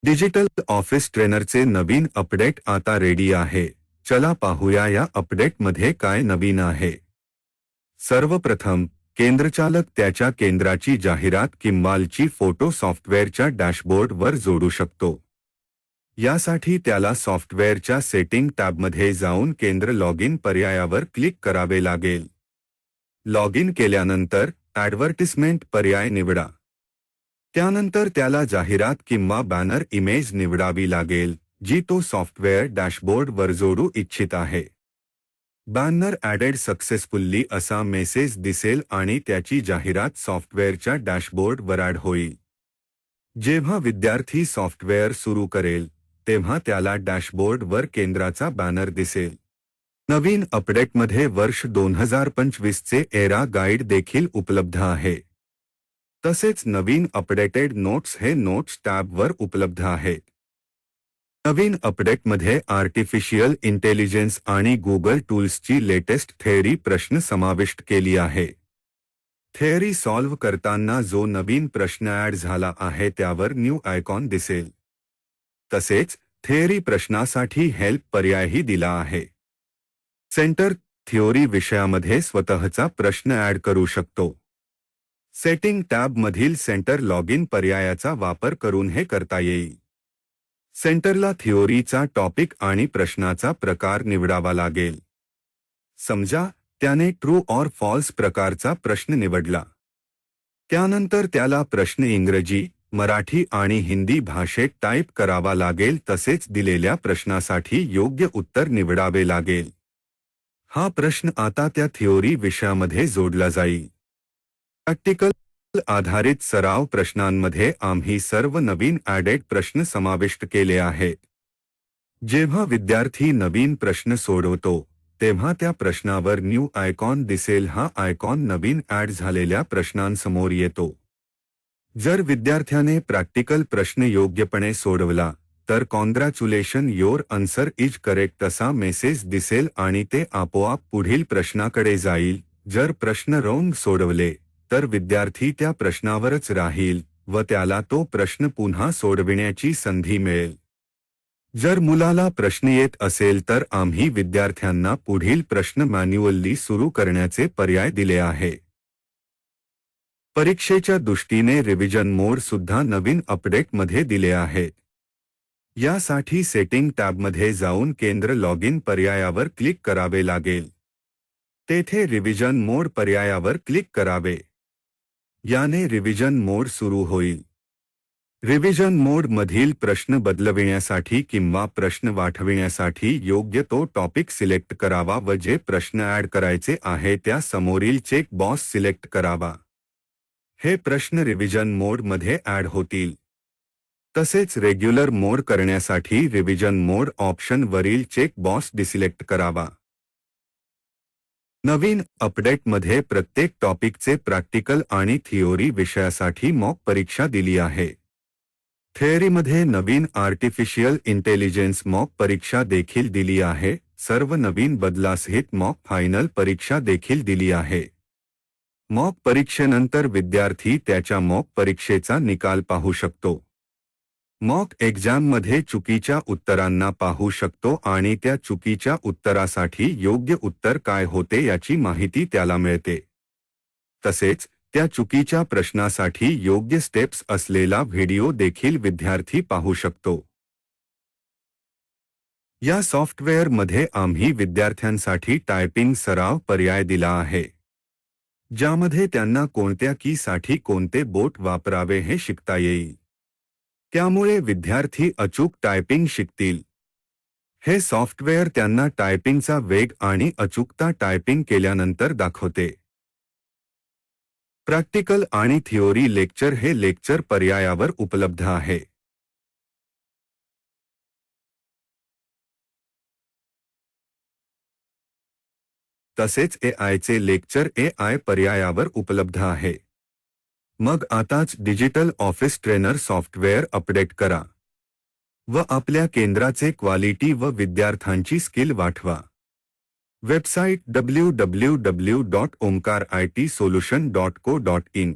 Digital office ट्रेनरचे नवीन update आता ready आहे. चला पाहूया या अपडेटमध्ये काय नवीन आहे. सर्वप्रथम केंद्रचालक त्याच्या केंद्राची जाहिरात किंवालची फोटो सॉफ्टवेअरच्या डॅशबोर्डवर जोडू शकतो. यासाठी त्याला सॉफ्टवेअरच्या सेटिंग टॅबमध्ये जाऊन केंद्र लॉगिन पर्यायावर क्लिक करावे लागेल. लॉगिन केल्यानंतर ॲडव्हर्टिसमेंट पर्याय निवडा. त्यानंतर त्याला जाहिरात किंवा बॅनर इमेज निवडावी लागेल जी तो सॉफ्टवेअर डॅशबोर्डवर जोडू इच्छित आहे. बॅनर ॲडेड सक्सेसफुल्ली असा मेसेज दिसेल आणि त्याची जाहिरात सॉफ्टवेअरच्या डॅशबोर्डवर ॲड होईल. जेव्हा विद्यार्थी सॉफ्टवेअर सुरू करेल तेव्हा त्याला डॅशबोर्डवर केंद्राचा बॅनर दिसेल. नवीन अपडेटमध्ये वर्ष 2025चे एरा गाईड देखील उपलब्ध आहे. तसेच नवीन अपडेटेड नोट्स हे नोट्स टॅबवर उपलब्ध आहेत. नवीन अपडेटमध्ये आर्टिफिशियल इंटेलिजन्स आणि गुगल टूल्सची लेटेस्ट थेअरी प्रश्न समाविष्ट केली आहे. थेअरी सॉल्व्ह करताना जो नवीन प्रश्न ॲड झाला आहे त्यावर न्यू आयकॉन दिसेल. तसेच थेअरी प्रश्नासाठी हेल्प पर्यायही दिला आहे. सेंटर थिओरी विषयामध्ये स्वतःचा प्रश्न ॲड करू शकतो. सेटिंग टॅबमधील सेंटर लॉगिन पर्यायाचा वापर करून हे करता येईल. सेंटरला थिओरीचा टॉपिक आणि प्रश्नाचा प्रकार निवडावा लागेल. समजा त्याने ट्रू ऑर फॉल्स प्रकारचा प्रश्न निवडला. त्यानंतर त्याला प्रश्न इंग्रजी, मराठी आणि हिंदी भाषेत टाईप करावा लागेल. तसेच दिलेल्या प्रश्नासाठी योग्य उत्तर निवडावे लागेल. हा प्रश्न आता त्या थिओरी विषयामध्ये जोडला जाईल. प्रॅक्टिकल आधारित सराव प्रश्नांमध्ये आम्ही सर्व नवीन ॲडेड प्रश्न समाविष्ट केले आहेत. जेव्हा विद्यार्थी नवीन प्रश्न सोडवतो तेव्हा त्या प्रश्नावर न्यू आयकॉन दिसेल. हा आयकॉन नवीन ॲड झालेल्या प्रश्नांसमोर येतो. जर विद्यार्थ्याने प्रॅक्टिकल प्रश्न योग्यपणे सोडवला तर congratulation your answer is correct असा मेसेज दिसेल आणि ते आपोआप पुढील प्रश्नाकडे जाईल. जर प्रश्न रॉंग सोडवले तर विद्यार्थी त्या प्रश्नावरच राहील व त्याला तो प्रश्न पुन्हा सोडविण्याची संधी मिळेल. जर मुलाला प्रश्न येत असेल तर आम्ही विद्यार्थ्यांना पुढील प्रश्न मॅन्युअली सुरू करण्याचे पर्याय दिले आहे. परीक्षेच्या दृष्टीने रिव्हिजन मोड सुद्धा नवीन अपडेटमध्ये दिले आहेत. यासाठी सेटिंग टॅबमध्ये जाऊन केंद्र लॉगिन पर्यायावर क्लिक करावे लागेल. तेथे रिव्हिजन मोड पर्यायावर क्लिक करावे. याने रिव्हिजन मोड सुरू होईल. रिव्हिजन मोडमधील प्रश्न बदलविण्यासाठी किंवा प्रश्न वाढविण्यासाठी योग्य तो टॉपिक सिलेक्ट करावा व जे प्रश्न ॲड करायचे आहे त्या समोरील चेक बॉक्स सिलेक्ट करावा. हे प्रश्न रिव्हिजन मोडमध्ये ॲड होतील. तसेच रेग्युलर मोड करण्यासाठी रिव्हिजन मोड ऑप्शनवरील चेक बॉक्स डिसिलेक्ट करावा. नवीन अपडेटमध्ये प्रत्येक टॉपिकचे प्रॅक्टिकल आणि थिओरी विषयासाठी मॉक परीक्षा दिली आहे. थेअरीमध्ये नवीन आर्टिफिशियल इंटेलिजन्स मॉक परीक्षा देखील दिली आहे. सर्व नवीन बदलासहित मॉक फायनल परीक्षा देखील दिली आहे. मॉक परीक्षेनंतर विद्यार्थी त्याच्या मॉक परीक्षेचा निकाल पाहू शकतो. मॉक एक्झाममध्ये चुकीच्या उत्तरांना पाहू शकतो आणि त्या चुकीच्या उत्तरासाठी योग्य उत्तर काय होते याची माहिती त्याला मिळते. तसेच त्या चुकीच्या प्रश्नासाठी योग्य स्टेप्स असलेला व्हिडिओ देखील विद्यार्थी पाहू शकतो. या सॉफ्टवेअरमध्ये आम्ही विद्यार्थ्यांसाठी टायपिंग सराव पर्याय दिला आहे, ज्यामध्ये त्यांना कोणत्या कीसाठी कोणते बोट वापरावे हे शिकता येईल. त्यामुळे विद्यार्थी अचूक टायपिंग शिकतील. हे सॉफ्टवेअर त्यांना टायपिंगचा वेग आणि अचूकता टायपिंग केल्यानंतर दाखवते. प्रॅक्टिकल आणि थिओरी लेक्चर हे लेक्चर पर्यायावर उपलब्ध आहे. तसेच एआयचे लेक्चर एआय पर्यायावर उपलब्ध आहे. मग आताच digital office trainer software update करा व आपल्या केंद्राचे क्वालिटी व विद्यार्थ्यांची स्किल वाढवा. Website www.omkaritSolution.co.in